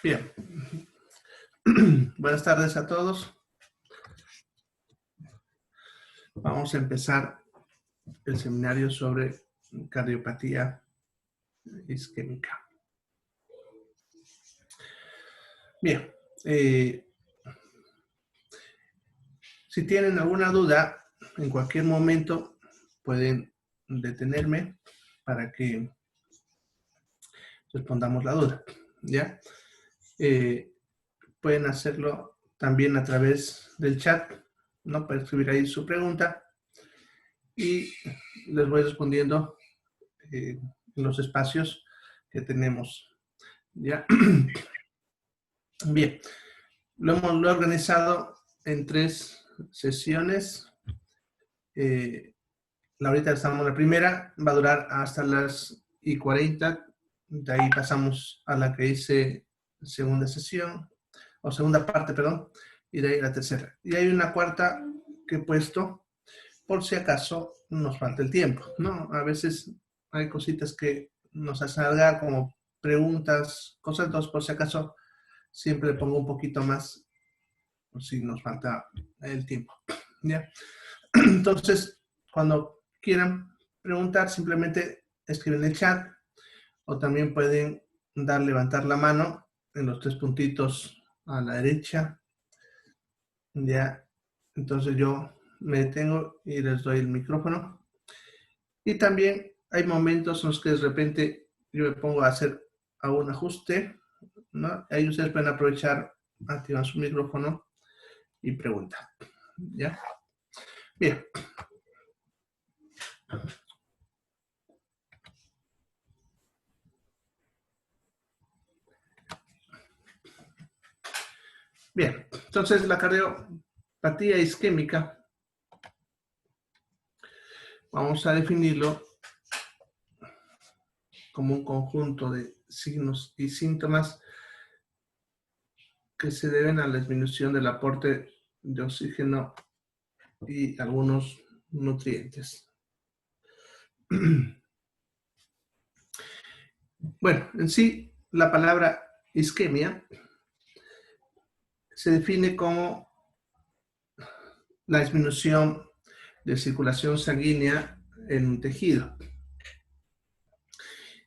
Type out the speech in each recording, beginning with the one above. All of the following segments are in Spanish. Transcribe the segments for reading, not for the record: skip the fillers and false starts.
Bien. Buenas tardes a todos. Vamos a empezar el seminario sobre cardiopatía isquémica. Bien. Si tienen alguna duda, en cualquier momento pueden detenerme para que respondamos la duda, ¿ya? Pueden hacerlo también a través del chat, ¿no? Para escribir ahí su pregunta y les voy respondiendo en los espacios que tenemos, ¿ya? Bien, lo he organizado en 3 sesiones. Ahorita estamos en la primera, va a durar hasta las 1:40, de ahí pasamos a la que hice segunda sesión, o segunda parte, perdón, y de ahí la tercera. Y hay una cuarta que he puesto por si acaso nos falta el tiempo, ¿no? A veces hay cositas que nos hacen alargar, como preguntas, cosas, entonces por si acaso siempre pongo un poquito más, por si nos falta el tiempo, ¿ya? Entonces, cuando quieran preguntar, simplemente escriben en el chat, o también pueden levantar la mano en los 3 puntitos a la derecha, ¿ya? Entonces yo me detengo y les doy el micrófono. Y también hay momentos en los que de repente yo me pongo a hacer algún ajuste, ¿no? Ahí ustedes pueden aprovechar, activar su micrófono y preguntar, ¿ya? Bien. Bien, entonces la cardiopatía isquémica, vamos a definirlo como un conjunto de signos y síntomas que se deben a la disminución del aporte de oxígeno y algunos nutrientes. Bueno, en sí, la palabra isquemia se define como la disminución de circulación sanguínea en un tejido.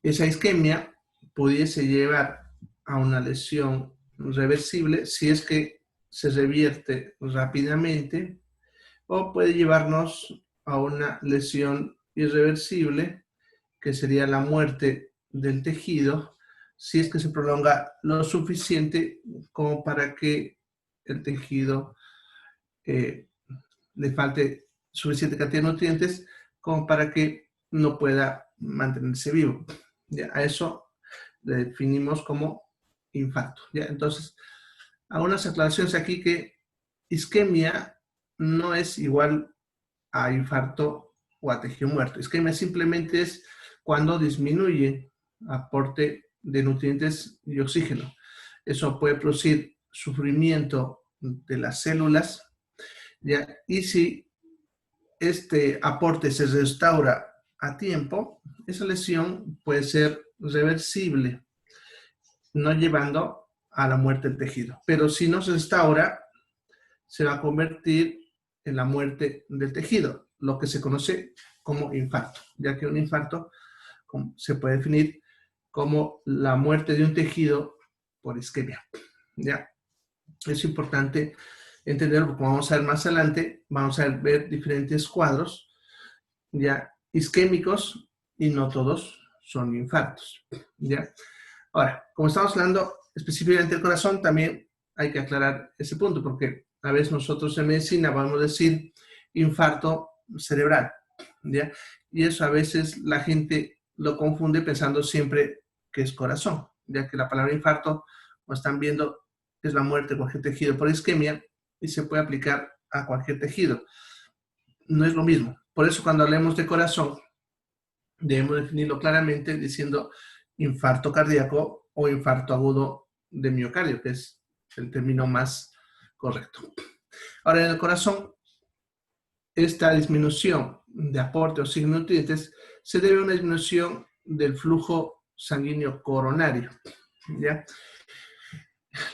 Esa isquemia pudiese llevar a una lesión reversible si es que se revierte rápidamente, o puede llevarnos a una lesión irreversible, que sería la muerte del tejido, si es que se prolonga lo suficiente como para que el tejido le falte suficiente cantidad de nutrientes como para que no pueda mantenerse vivo. ¿Ya? A eso le definimos como infarto. ¿Ya? Entonces, algunas aclaraciones aquí que isquemia no es igual a infarto o a tejido muerto. Isquemia simplemente es cuando disminuye aporte de nutrientes y oxígeno. Eso puede producir sufrimiento de las células, ¿ya? Y si este aporte se restaura a tiempo, esa lesión puede ser reversible, no llevando a la muerte del tejido. Pero si no se restaura, se va a convertir en la muerte del tejido, lo que se conoce como infarto, ya que un infarto se puede definir como la muerte de un tejido por isquemia, ¿ya? Es importante entenderlo porque vamos a ver más adelante, vamos a ver diferentes cuadros, ya, isquémicos, y no todos son infartos, ¿ya? Ahora, como estamos hablando específicamente del corazón, también hay que aclarar ese punto, porque a veces nosotros en medicina vamos a decir infarto cerebral, ¿ya? Y eso a veces la gente lo confunde pensando siempre que es corazón, ya que la palabra infarto, como están viendo, es la muerte de cualquier tejido por isquemia y se puede aplicar a cualquier tejido. No es lo mismo. Por eso cuando hablemos de corazón, debemos definirlo claramente diciendo infarto cardíaco o infarto agudo de miocardio, que es el término más correcto. Ahora, en el corazón, esta disminución de aporte de oxígeno y nutrientes se debe a una disminución del flujo sanguíneo coronario, ¿ya?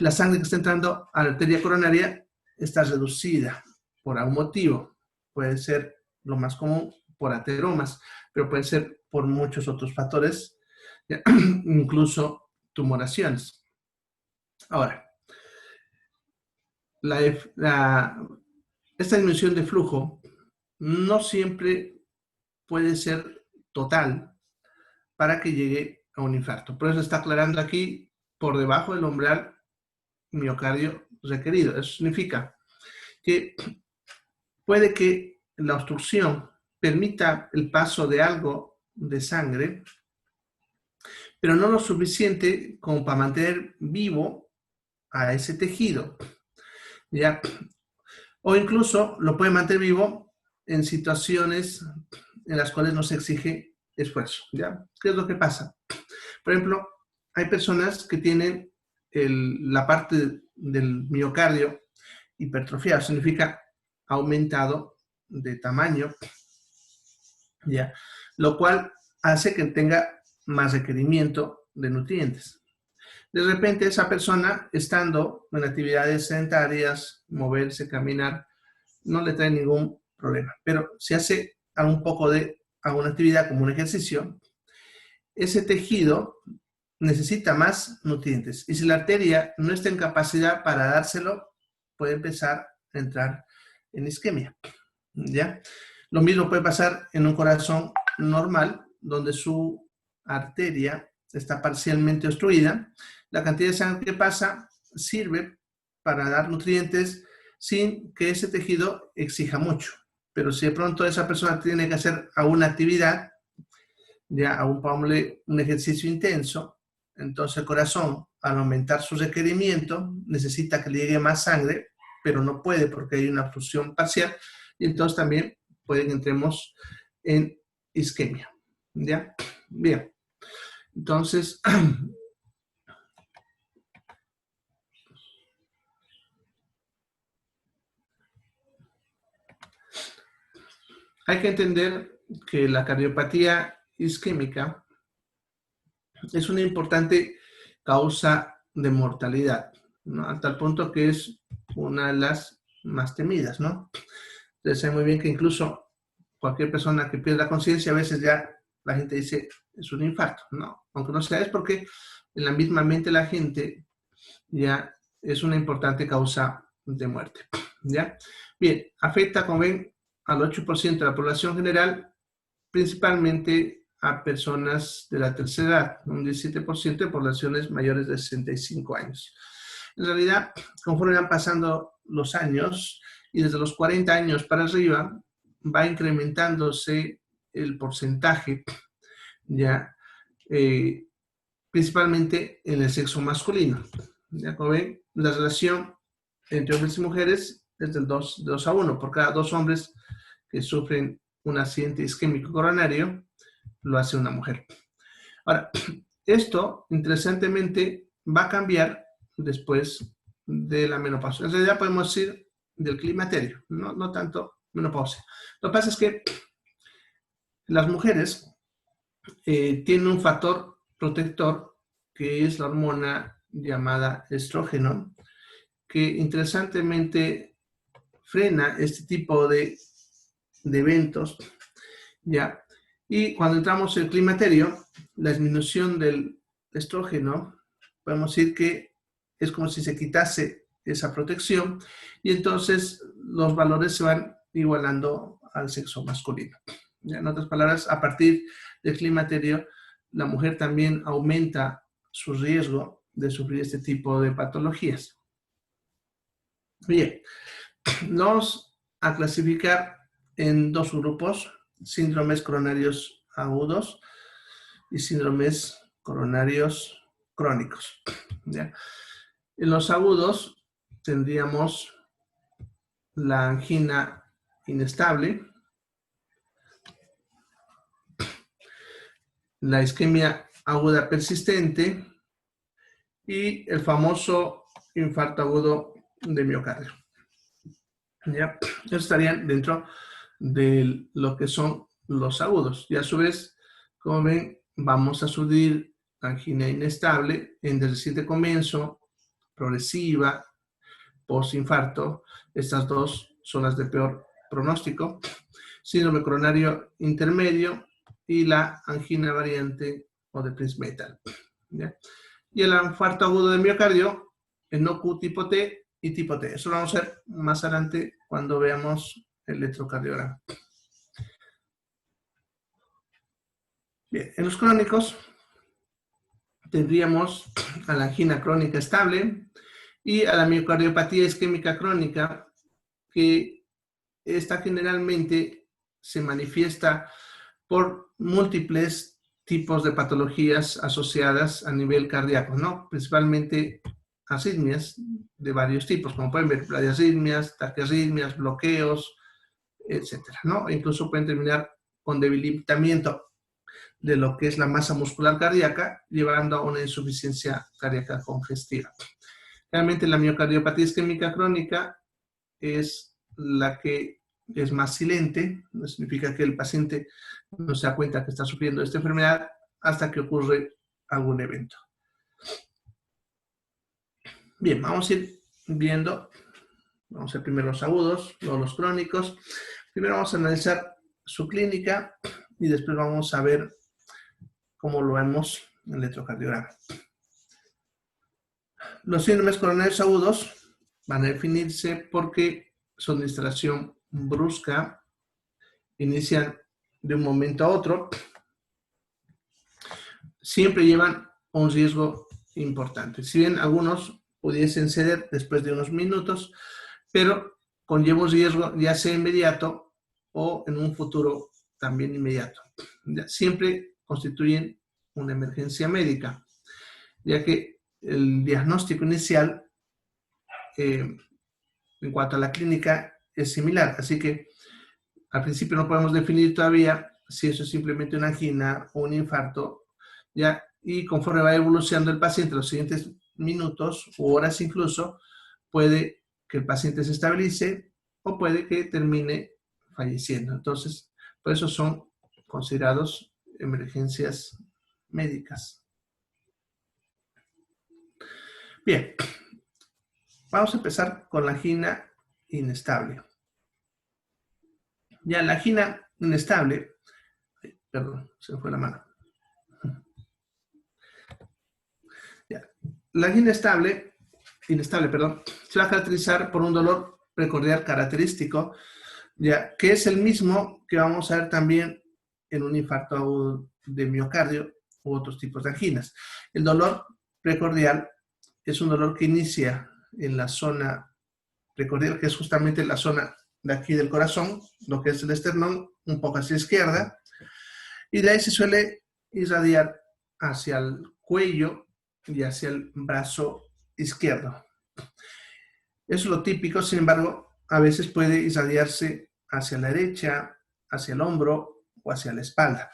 la sangre que está entrando a la arteria coronaria está reducida por algún motivo. Puede ser lo más común por ateromas, pero puede ser por muchos otros factores, incluso tumoraciones. Ahora, esta disminución de flujo no siempre puede ser total para que llegue a un infarto. Por eso está aclarando aquí por debajo del umbral miocardio requerido. Eso significa que puede que la obstrucción permita el paso de algo de sangre, pero no lo suficiente como para mantener vivo a ese tejido, ¿ya? O incluso lo puede mantener vivo en situaciones en las cuales no se exige esfuerzo, ¿ya? ¿Qué es lo que pasa? Por ejemplo, hay personas que tienen la parte del miocardio hipertrofiado, significa aumentado de tamaño, ¿ya? Lo cual hace que tenga más requerimiento de nutrientes. De repente esa persona, estando en actividades sedentarias, moverse, caminar, no le trae ningún problema. Pero si hace un poco de alguna actividad como un ejercicio, ese tejido necesita más nutrientes. Y si la arteria no está en capacidad para dárselo, puede empezar a entrar en isquemia, ¿ya? Lo mismo puede pasar en un corazón normal, donde su arteria está parcialmente obstruida. La cantidad de sangre que pasa sirve para dar nutrientes sin que ese tejido exija mucho. Pero si de pronto esa persona tiene que hacer alguna actividad, ya aún ponle un ejercicio intenso, entonces el corazón, al aumentar su requerimiento, necesita que le llegue más sangre, pero no puede porque hay una obstrucción parcial, y entonces también puede que entremos en isquemia, ¿ya? Bien, entonces, hay que entender que la cardiopatía isquémica es una importante causa de mortalidad, ¿no? Hasta el punto que es una de las más temidas, ¿no? Ustedes saben muy bien que incluso cualquier persona que pierde la conciencia, a veces ya la gente dice, es un infarto, ¿no? Aunque no sea, es porque en la misma mente la gente ya es una importante causa de muerte, ¿ya? Bien, afecta, como ven, al 8% de la población general, principalmente a personas de la tercera edad, un 17% de poblaciones mayores de 65 años. En realidad, conforme van pasando los años y desde los 40 años para arriba, va incrementándose el porcentaje, ya, principalmente en el sexo masculino. Ya como ven, la relación entre hombres y mujeres es del 2 a 1. Por cada 2 hombres que sufren un accidente isquémico coronario, lo hace una mujer. Ahora, esto, interesantemente, va a cambiar después de la menopausia. En realidad podemos decir del climaterio, no tanto menopausia. Lo que pasa es que las mujeres tienen un factor protector que es la hormona llamada estrógeno, que interesantemente frena este tipo de eventos, ¿ya? Y cuando entramos en el climaterio, la disminución del estrógeno, podemos decir que es como si se quitase esa protección y entonces los valores se van igualando al sexo masculino. ¿Ya? En otras palabras, a partir del climaterio, la mujer también aumenta su riesgo de sufrir este tipo de patologías. Bien, vamos a clasificar en 2 grupos, síndromes coronarios agudos y síndromes coronarios crónicos, ¿ya? En los agudos tendríamos la angina inestable, la isquemia aguda persistente y el famoso infarto agudo de miocardio, ¿ya? Estos estarían dentro de lo que son los agudos. Y a su vez, como ven, vamos a subir angina inestable en del reciente comienzo, progresiva, postinfarto. Estas dos son las de peor pronóstico. Síndrome coronario intermedio y la angina variante o de Prince-Metal. Y el infarto agudo de miocardio, el NOCU tipo T y tipo T. Eso lo vamos a ver más adelante cuando veamos el electrocardiograma. Bien, en los crónicos tendríamos a la angina crónica estable y a la miocardiopatía isquémica crónica, que esta generalmente se manifiesta por múltiples tipos de patologías asociadas a nivel cardíaco, ¿no? Principalmente arritmias de varios tipos, como pueden ver, bradiarritmias, taquiarritmias, bloqueos, etcétera, ¿no? Incluso pueden terminar con debilitamiento de lo que es la masa muscular cardíaca, llevando a una insuficiencia cardíaca congestiva. Realmente la miocardiopatía isquémica crónica es la que es más silente, no significa que el paciente no se da cuenta que está sufriendo esta enfermedad hasta que ocurre algún evento. Bien, vamos a ir viendo, vamos a ver primero los agudos, luego los crónicos. Primero vamos a analizar su clínica y después vamos a ver cómo lo vemos en el electrocardiograma. Los síndromes coronarios agudos van a definirse porque son de instalación brusca, inician de un momento a otro, siempre llevan un riesgo importante. Si bien algunos pudiesen ceder después de unos minutos, pero conlleva un riesgo ya sea inmediato o en un futuro también inmediato. Siempre constituyen una emergencia médica, ya que el diagnóstico inicial en cuanto a la clínica es similar, así que al principio no podemos definir todavía si eso es simplemente una angina o un infarto, ¿ya? Y conforme va evolucionando el paciente, los siguientes minutos o horas incluso, puede que el paciente se estabilice o puede que termine falleciendo. Entonces, por eso son considerados emergencias médicas. Bien, vamos a empezar con la angina inestable. Ya la angina inestable, perdón, se me fue la mano. Ya. La angina inestable, se va a caracterizar por un dolor precordial característico, ya, que es el mismo que vamos a ver también en un infarto agudo de miocardio u otros tipos de anginas. El dolor precordial es un dolor que inicia en la zona precordial, que es justamente la zona de aquí del corazón, lo que es el esternón, un poco hacia la izquierda, y de ahí se suele irradiar hacia el cuello y hacia el brazo izquierdo. Eso es lo típico, sin embargo, a veces puede irradiarse hacia la derecha, hacia el hombro o hacia la espalda.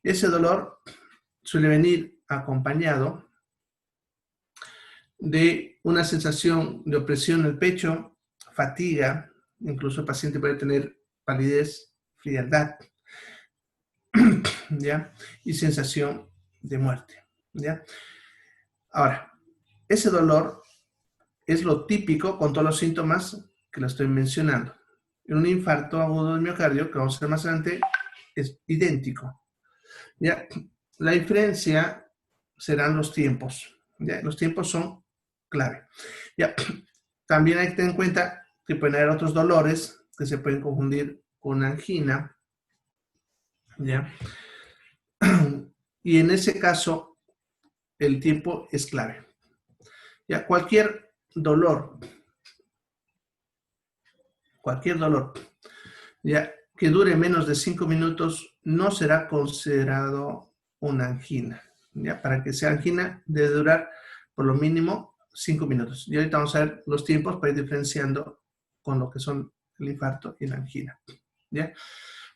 Ese dolor suele venir acompañado de una sensación de opresión en el pecho, fatiga, incluso el paciente puede tener palidez, frialdad, ¿ya? Y sensación de muerte, ¿ya? Ahora, ese dolor es lo típico con todos los síntomas que lo estoy mencionando. En un infarto agudo de miocardio, que vamos a ver más adelante, es idéntico, ¿ya? La diferencia serán los tiempos, ¿ya? Los tiempos son clave, ¿ya? También hay que tener en cuenta que pueden haber otros dolores que se pueden confundir con angina, ¿ya? Y en ese caso, el tiempo es clave. Ya, cualquier dolor, ya, que dure menos de 5 minutos no será considerado una angina. Ya, para que sea angina debe durar por lo mínimo 5 minutos. Y ahorita vamos a ver los tiempos para ir diferenciando con lo que son el infarto y la angina. ¿Ya?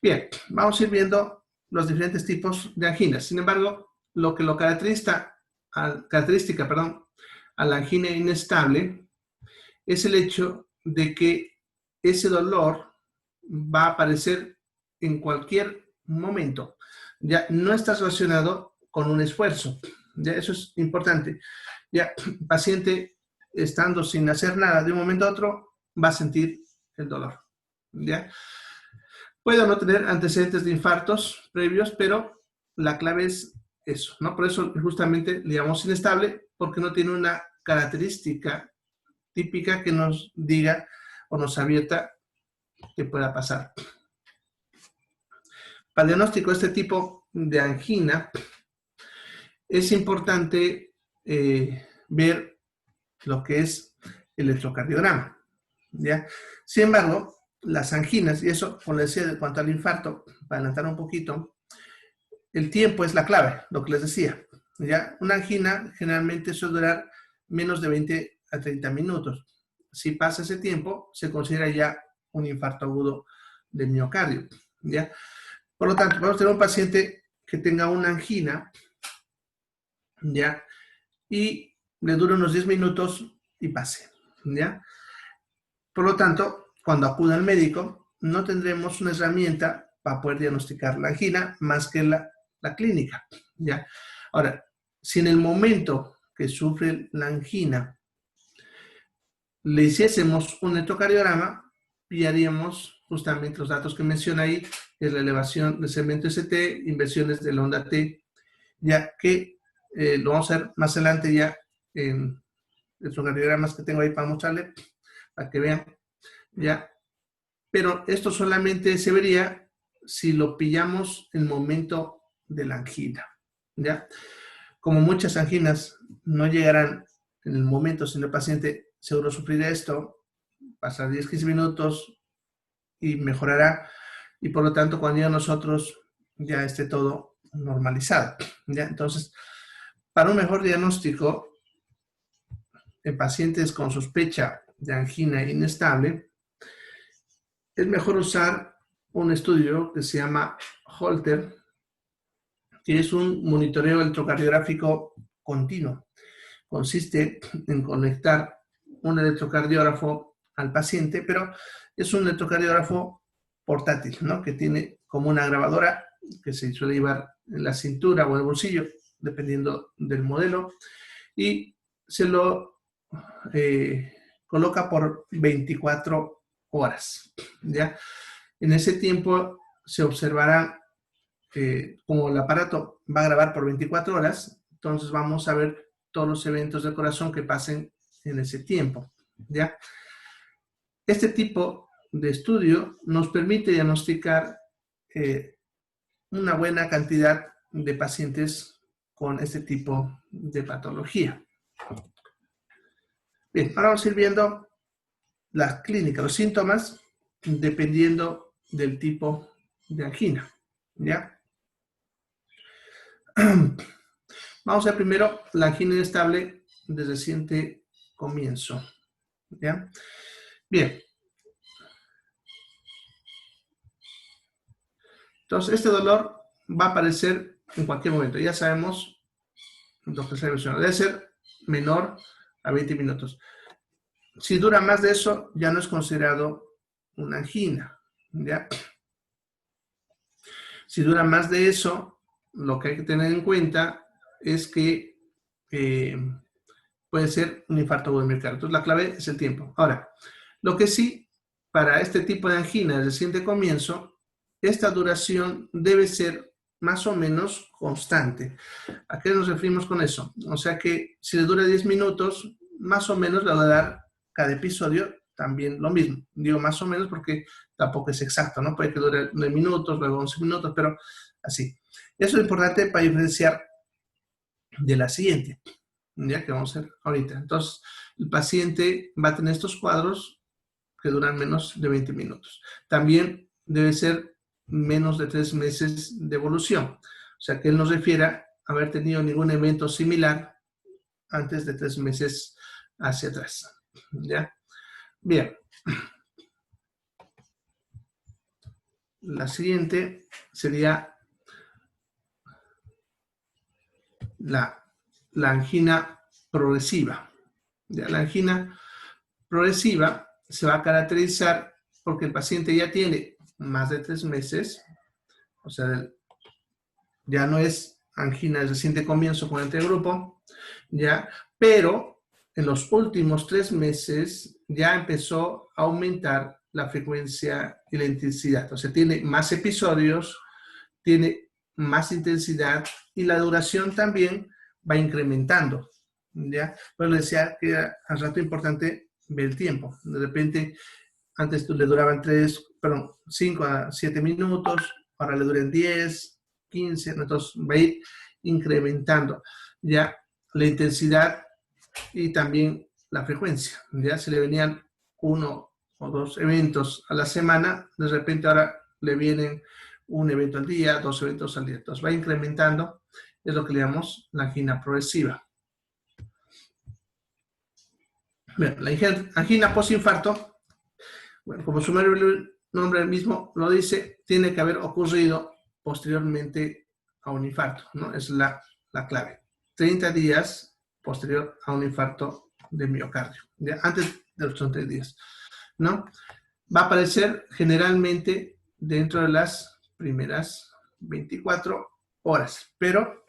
Bien, vamos a ir viendo los diferentes tipos de anginas. Sin embargo, lo que lo caracteriza a la angina inestable es el hecho de que ese dolor va a aparecer en cualquier momento. Ya no está relacionado con un esfuerzo. Ya eso es importante. Ya, el paciente, estando sin hacer nada de un momento a otro, va a sentir el dolor. ¿Ya? Puede no tener antecedentes de infartos previos, pero la clave es eso, ¿no? Por eso justamente le llamamos inestable, porque no tiene una característica típica que nos diga o nos advierta que pueda pasar. Para el diagnóstico de este tipo de angina, es importante ver lo que es el electrocardiograma, ¿ya? Sin embargo, las anginas, y eso, como les decía, en cuanto al infarto, para adelantar un poquito, el tiempo es la clave, lo que les decía, ¿ya? Una angina generalmente suele durar menos de 20 a 30 minutos. Si pasa ese tiempo, se considera ya un infarto agudo del miocardio, ¿ya? Por lo tanto, vamos a tener un paciente que tenga una angina, ¿ya? Y le dura unos 10 minutos y pase, ¿ya? Por lo tanto, cuando acude al médico, no tendremos una herramienta para poder diagnosticar la angina más que la clínica, ¿ya? Ahora, si en el momento que sufre la angina le hiciésemos un electrocardiograma, pillaríamos justamente los datos que menciona ahí, que es la elevación del segmento ST, inversiones de la onda T, ya que lo vamos a ver más adelante ya en electrocardiogramas que tengo ahí para mostrarle, para que vean, ya. Pero esto solamente se vería si lo pillamos en el momento de la angina, ¿ya? Como muchas anginas no llegarán en el momento, sino el paciente seguro sufrirá esto, pasar 10-15 minutos y mejorará, y por lo tanto cuando llegue a nosotros ya esté todo normalizado, ¿ya? Entonces, para un mejor diagnóstico en pacientes con sospecha de angina inestable, es mejor usar un estudio que se llama Holter, que es un monitoreo electrocardiográfico continuo. Consiste en conectar un electrocardiógrafo al paciente, pero es un electrocardiógrafo portátil, ¿no? Que tiene como una grabadora que se suele llevar en la cintura o en el bolsillo, dependiendo del modelo, y se lo coloca por 24 horas, ¿ya? En ese tiempo se observará como el aparato va a grabar por 24 horas, entonces vamos a ver todos los eventos del corazón que pasen en ese tiempo, ¿ya? Este tipo de estudio nos permite diagnosticar una buena cantidad de pacientes con este tipo de patología. Bien, ahora vamos a ir viendo la clínica, los síntomas, dependiendo del tipo de angina, ¿ya? Vamos a ver primero la angina inestable de reciente comienzo, ¿ya? Bien. Entonces, este dolor va a aparecer en cualquier momento. Ya sabemos lo que se menciona. Debe ser menor a 20 minutos. Si dura más de eso, ya no es considerado una angina, ¿ya? Si dura más de eso, lo que hay que tener en cuenta es que puede ser un infarto agudo del miocardio. Entonces, la clave es el tiempo. Ahora, lo que sí, para este tipo de angina de reciente comienzo, esta duración debe ser más o menos constante. ¿A qué nos referimos con eso? O sea que si le dura 10 minutos, más o menos le va a dar cada episodio también lo mismo. Digo más o menos porque tampoco es exacto, ¿no? Puede que dure 9 minutos, luego 11 minutos, pero así. Eso es importante para diferenciar de la siguiente, ya que vamos a ver ahorita. Entonces, el paciente va a tener estos cuadros que duran menos de 20 minutos. También debe ser menos de 3 meses de evolución. O sea, que él nos refiera a haber tenido ningún evento similar antes de 3 meses hacia atrás. ¿Ya? Bien. La siguiente sería la angina progresiva. ¿Ya? La angina progresiva se va a caracterizar porque el paciente ya tiene más de 3 meses, o sea, ya no es angina de reciente comienzo con este grupo, ya, pero en los últimos 3 meses ya empezó a aumentar la frecuencia y la intensidad. O sea, tiene más episodios, tiene más intensidad y la duración también va incrementando, ¿ya? Pero le decía que era al rato importante ver el tiempo. De repente, antes le duraban 5 a 7 minutos, ahora le duran 10, 15, entonces va a ir incrementando ya la intensidad y también la frecuencia. Ya se le venían 1 o 2 eventos a la semana, de repente ahora le vienen un evento al día, 2 eventos al día. Entonces va incrementando, es lo que le llamamos la angina progresiva. Bien, la angina postinfarto, bueno, como su nombre mismo lo dice, tiene que haber ocurrido posteriormente a un infarto, ¿no? Es la clave. 30 días posterior a un infarto de miocardio, ¿ya? Antes de los 30 días, ¿no? Va a aparecer generalmente dentro de las primeras 24 horas, pero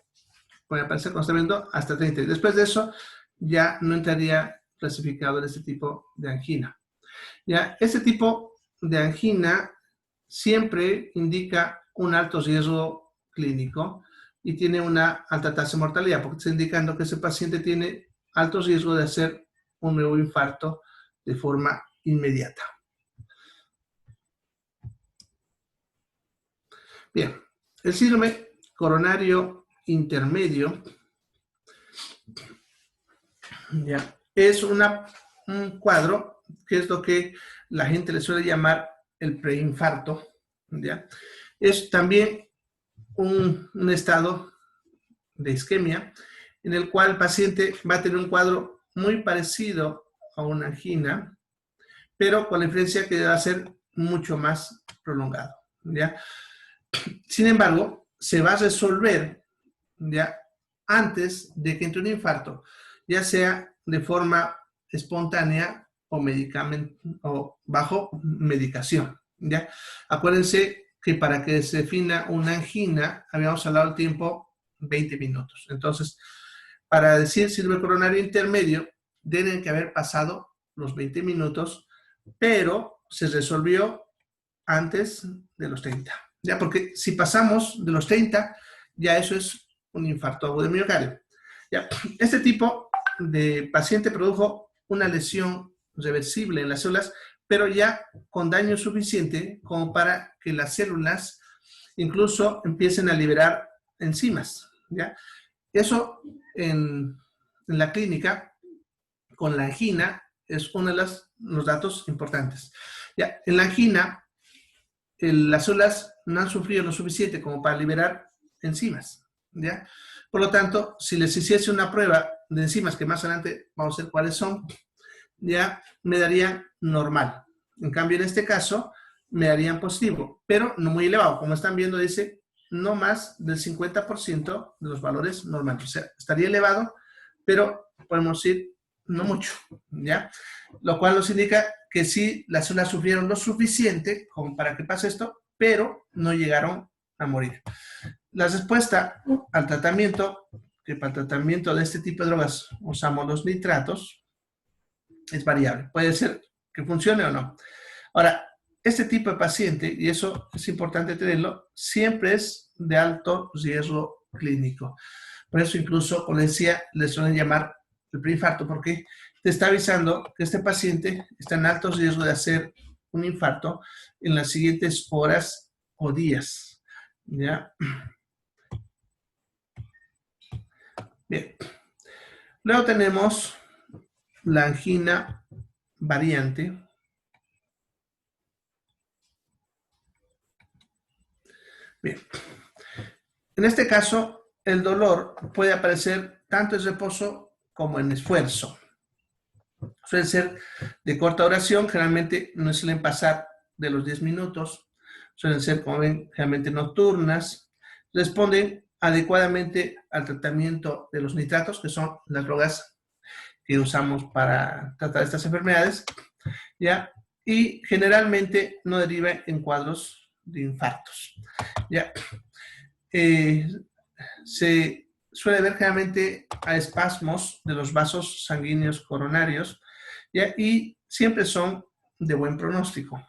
puede aparecer, como está viendo, hasta 30 días. Después de eso, ya no entraría clasificado en este tipo de angina. Ya, este tipo de angina siempre indica un alto riesgo clínico y tiene una alta tasa de mortalidad, porque está indicando que ese paciente tiene alto riesgo de hacer un nuevo infarto de forma inmediata. Bien, el síndrome coronario intermedio ya, es un cuadro que es lo que la gente le suele llamar el preinfarto. ¿Ya? Es también un estado de isquemia en el cual el paciente va a tener un cuadro muy parecido a una angina, pero con la diferencia que va a ser mucho más prolongado. ¿Ya? Sin embargo, se va a resolver ya antes de que entre un infarto, ya sea de forma espontánea o bajo medicación. ¿Ya? Acuérdense que para que se defina una angina, habíamos hablado del tiempo 20 minutos. Entonces, para decir síndrome coronario intermedio, deben que haber pasado los 20 minutos, pero se resolvió antes de los 30. ¿Ya? Porque si pasamos de los 30, ya eso es un infarto agudo de miocardio. ¿Ya? Este tipo de paciente produjo una lesión reversible en las células, pero ya con daño suficiente como para que las células incluso empiecen a liberar enzimas. ¿Ya? Eso en la clínica, con la angina, es uno de los datos importantes. ¿Ya? En la angina, las células no han sufrido lo suficiente como para liberar enzimas, ¿ya? Por lo tanto, si les hiciese una prueba de enzimas, que más adelante vamos a ver cuáles son, ya me darían normal. En cambio, en este caso, me darían positivo, pero no muy elevado. Como están viendo, dice no más del 50% de los valores normales. O sea, estaría elevado, pero podemos decir no mucho, ¿ya? Lo cual nos indica que sí, las células sufrieron lo suficiente como para que pase esto, pero no llegaron a morir. La respuesta al tratamiento, que para el tratamiento de este tipo de drogas usamos los nitratos, es variable. Puede ser que funcione o no. Ahora, este tipo de paciente, y eso es importante tenerlo, siempre es de alto riesgo clínico. Por eso incluso, como decía, le suelen llamar el preinfarto, porque te está avisando que este paciente está en alto riesgo de hacer un infarto en las siguientes horas o días. ¿Ya? Bien. Luego tenemos la angina variante. Bien. En este caso, el dolor puede aparecer tanto en reposo como en esfuerzo. Suelen ser de corta duración, generalmente no suelen pasar de los 10 minutos, suelen ser, como ven, generalmente nocturnas, responden adecuadamente al tratamiento de los nitratos, que son las drogas que usamos para tratar estas enfermedades, ¿ya? Y generalmente no deriva en cuadros de infartos, ¿ya? Se suele haber generalmente a espasmos de los vasos sanguíneos coronarios, ¿ya? Y siempre son de buen pronóstico.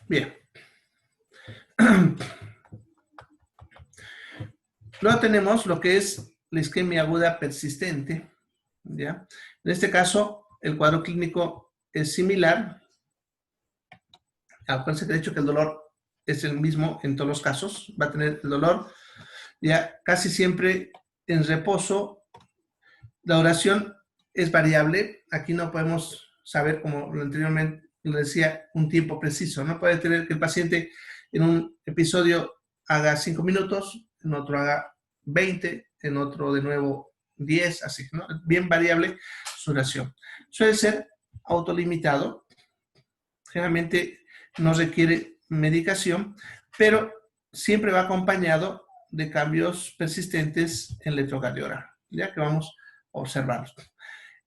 Bien. Luego tenemos lo que es la isquemia aguda persistente, ¿ya? En este caso, el cuadro clínico es similar. Acuérdense que he dicho que el dolor es el mismo en todos los casos. Va a tener el dolor ya casi siempre en reposo. La duración es variable. Aquí no podemos saber, como anteriormente lo decía, un tiempo preciso. No puede tener que el paciente en un episodio haga 5 minutos, en otro haga 20, en otro de nuevo 10, así, ¿no? Bien variable su duración. Suele ser autolimitado. Generalmente no requiere medicación, pero siempre va acompañado de cambios persistentes en el electrocardiograma, ya que vamos a observarlos.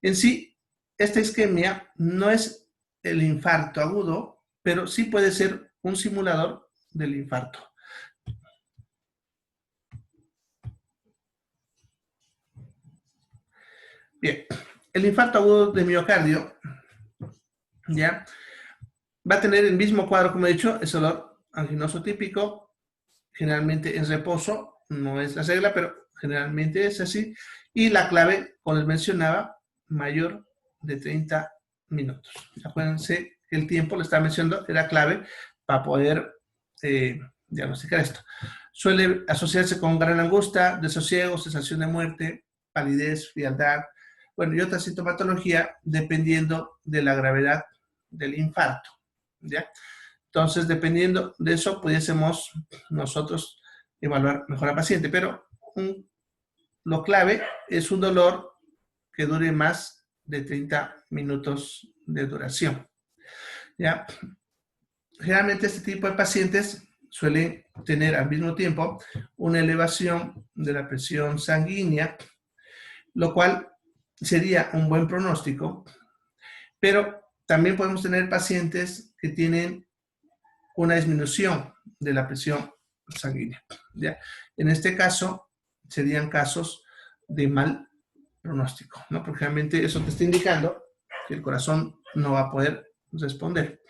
En sí, esta isquemia no es el infarto agudo, pero sí puede ser un simulador del infarto. Bien, el infarto agudo de miocardio, ¿ya? Va a tener el mismo cuadro, como he dicho, es dolor anginoso típico, generalmente en reposo, no es la regla, pero generalmente es así. Y la clave, como les mencionaba, mayor de 30 minutos. Acuérdense que el tiempo, le estaba mencionando, era clave para poder diagnosticar esto. Suele asociarse con gran angustia, desosiego, sensación de muerte, palidez, frialdad, bueno, y otra sintomatología dependiendo de la gravedad del infarto, ¿ya? Entonces, dependiendo de eso, pudiésemos nosotros evaluar mejor al paciente, pero lo clave es un dolor que dure más de 30 minutos de duración, ¿ya? Generalmente este tipo de pacientes suelen tener al mismo tiempo una elevación de la presión sanguínea, lo cual sería un buen pronóstico, pero también podemos tener pacientes que tienen una disminución de la presión sanguínea, ¿ya? En este caso, serían casos de mal pronóstico, ¿no? Porque realmente eso te está indicando que el corazón no va a poder responder.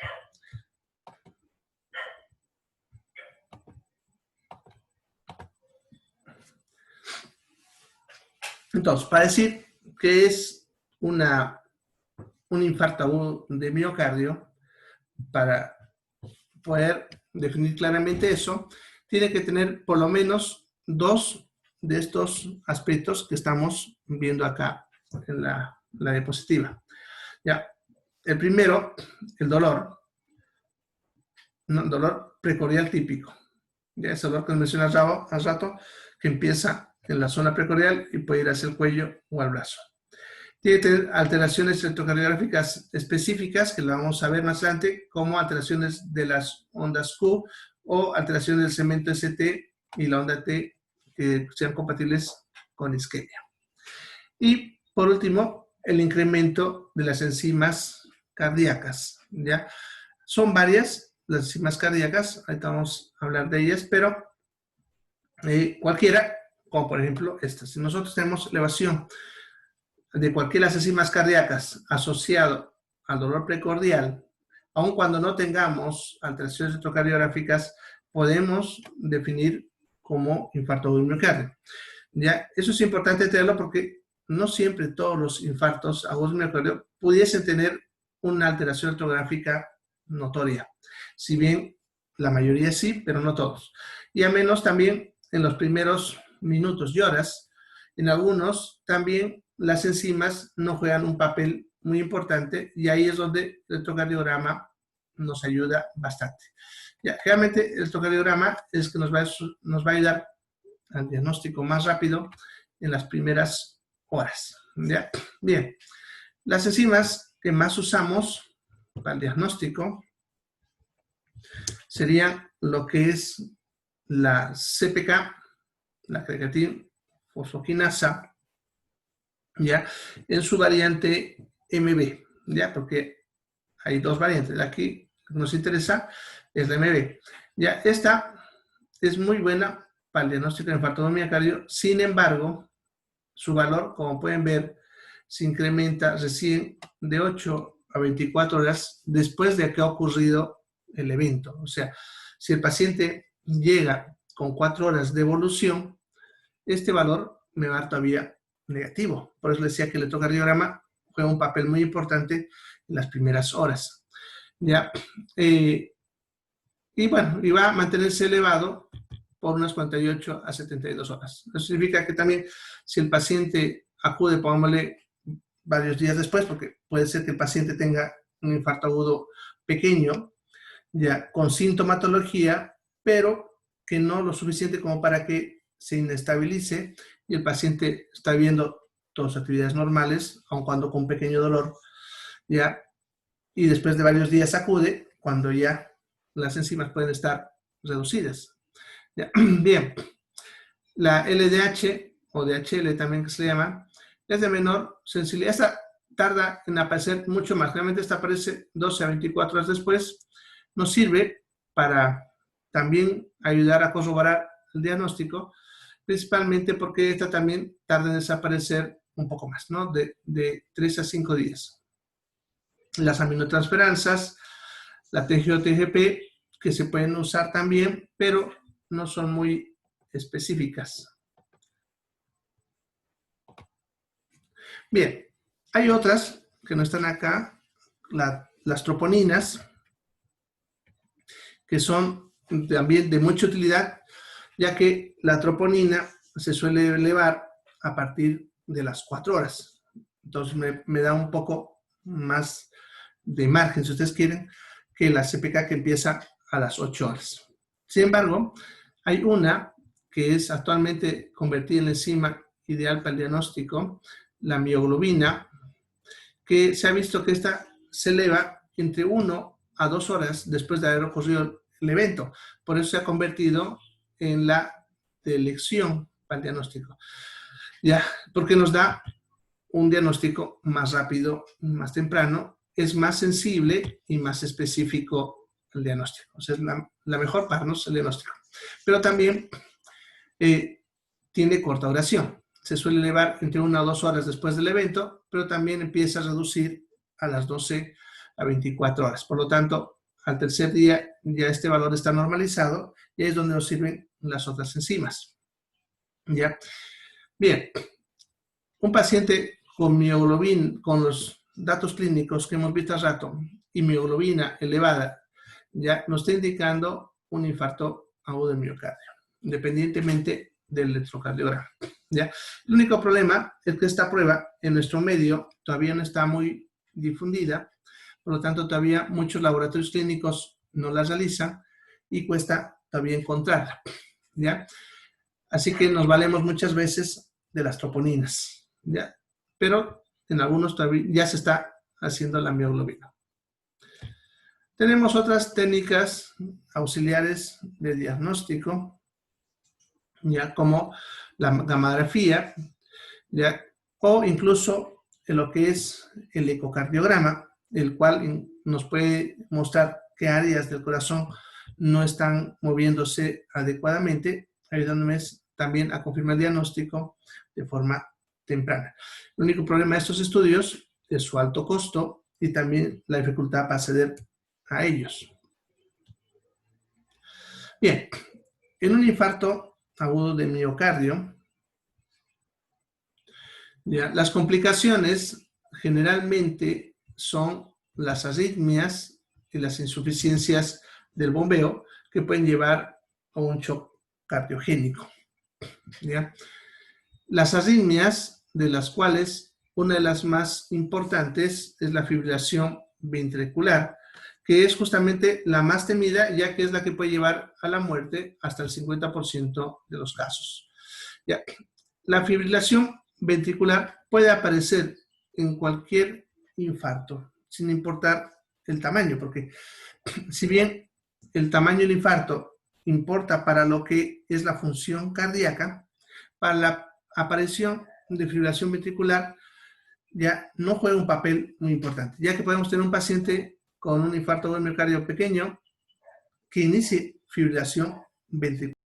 Entonces, para decir que es un infarto agudo de miocardio, para poder definir claramente eso, tiene que tener por lo menos 2 de estos aspectos que estamos viendo acá en la diapositiva. Ya, el primero, el dolor, ¿no? Dolor precordial típico. Ya, ese dolor que les mencioné hace rato, que empieza en la zona precordial y puede ir hacia el cuello o al brazo. Tiene que tener alteraciones electrocardiográficas específicas, que lo vamos a ver más adelante, como alteraciones de las ondas Q o alteraciones del segmento ST y la onda T que sean compatibles con isquemia. Y por último, el incremento de las enzimas cardíacas, ¿ya? Son varias las enzimas cardíacas, ahorita vamos a hablar de ellas, pero cualquiera, como por ejemplo esta. Si nosotros tenemos elevación de cualquiera de las enzimas cardíacas asociado al dolor precordial, aun cuando no tengamos alteraciones electrocardiográficas, podemos definir como infarto agudo del miocardio. ¿Ya? Eso es importante tenerlo porque no siempre todos los infartos agudos del miocardio pudiesen tener una alteración electrográfica notoria. Si bien la mayoría sí, pero no todos. Y a menos también en los primeros minutos y horas, en algunos también las enzimas no juegan un papel muy importante y ahí es donde el electrocardiograma nos ayuda bastante. Ya, realmente el electrocardiograma es que nos va a ayudar al diagnóstico más rápido en las primeras horas. ¿Ya? Bien, las enzimas que más usamos para el diagnóstico serían lo que es la CPK, la creatina fosfoquinasa, ¿ya? En su variante MB, ¿ya? Porque hay dos variantes. Aquí nos interesa es la MB. Ya, esta es muy buena para el diagnóstico de infarto de miocardio. Sin embargo, su valor, como pueden ver, se incrementa recién de 8 a 24 horas después de que ha ocurrido el evento. O sea, si el paciente llega con 4 horas de evolución, este valor me va a dar todavía negativo. Por eso le decía que el electrocardiograma juega un papel muy importante en las primeras horas. ¿Ya? Y bueno, y va a mantenerse elevado por unas 48 a 72 horas. Eso significa que también si el paciente acude, pongámosle, varios días después, porque puede ser que el paciente tenga un infarto agudo pequeño, ya con sintomatología, pero que no lo suficiente como para que se inestabilice y el paciente está viendo todas sus actividades normales, aun cuando con pequeño dolor, ya, y después de varios días acude cuando ya las enzimas pueden estar reducidas. ¿Ya? Bien, la LDH o DHL también que se le llama, es de menor sensibilidad. Esta tarda en aparecer mucho más. Realmente esta aparece 12 a 24 horas después. Nos sirve para también ayudar a corroborar el diagnóstico, principalmente porque esta también tarda en desaparecer un poco más, ¿no? De 3 a 5 días. Las aminotransferansas, la TGO-TGP, que se pueden usar también, pero no son muy específicas. Bien, hay otras que no están acá, las troponinas, que son también de mucha utilidad, ya que la troponina se suele elevar a partir de las 4 horas. Entonces me da un poco más de margen, si ustedes quieren, que la CPK que empieza a las 8 horas. Sin embargo, hay una que es actualmente convertida en la enzima ideal para el diagnóstico, la mioglobina, que se ha visto que esta se eleva entre 1 a 2 horas después de haber ocurrido el evento. Por eso se ha convertido en la de elección para el diagnóstico. Ya, porque nos da un diagnóstico más rápido, más temprano, es más sensible y más específico el diagnóstico. O sea, es la mejor para nosotros el diagnóstico. Pero también tiene corta duración. Se suele elevar entre 1 o 2 horas después del evento, pero también empieza a reducir a las 12 a 24 horas. Por lo tanto, al tercer día ya este valor está normalizado y ahí es donde nos sirven las otras enzimas. ¿Ya? Bien, un paciente con mioglobina, con los datos clínicos que hemos visto hace rato, y mioglobina elevada, ya nos está indicando un infarto agudo de miocardio, independientemente del electrocardiograma. ¿Ya? El único problema es que esta prueba en nuestro medio todavía no está muy difundida, por lo tanto todavía muchos laboratorios clínicos no la realizan y cuesta todavía encontrarla. ¿Ya? Así que nos valemos muchas veces de las troponinas, ¿ya? Pero en algunos todavía ya se está haciendo la mioglobina. Tenemos otras técnicas auxiliares de diagnóstico, ya como la gammagrafía, ya, o incluso en lo que es el ecocardiograma, el cual nos puede mostrar qué áreas del corazón no están moviéndose adecuadamente, ayudándome también a confirmar el diagnóstico de forma temprana. El único problema de estos estudios es su alto costo y también la dificultad para acceder a ellos. Bien, en un infarto agudo de miocardio, ya, las complicaciones generalmente son las arritmias y las insuficiencias del bombeo que pueden llevar a un shock cardiogénico. ¿Ya? Las arritmias, de las cuales una de las más importantes es la fibrilación ventricular, que es justamente la más temida, ya que es la que puede llevar a la muerte hasta el 50% de los casos. ¿Ya? La fibrilación ventricular puede aparecer en cualquier infarto, sin importar el tamaño, porque si bien el tamaño del infarto importa para lo que es la función cardíaca, para la aparición de fibrilación ventricular ya no juega un papel muy importante, ya que podemos tener un paciente con un infarto del miocardio pequeño que inicie fibrilación ventricular.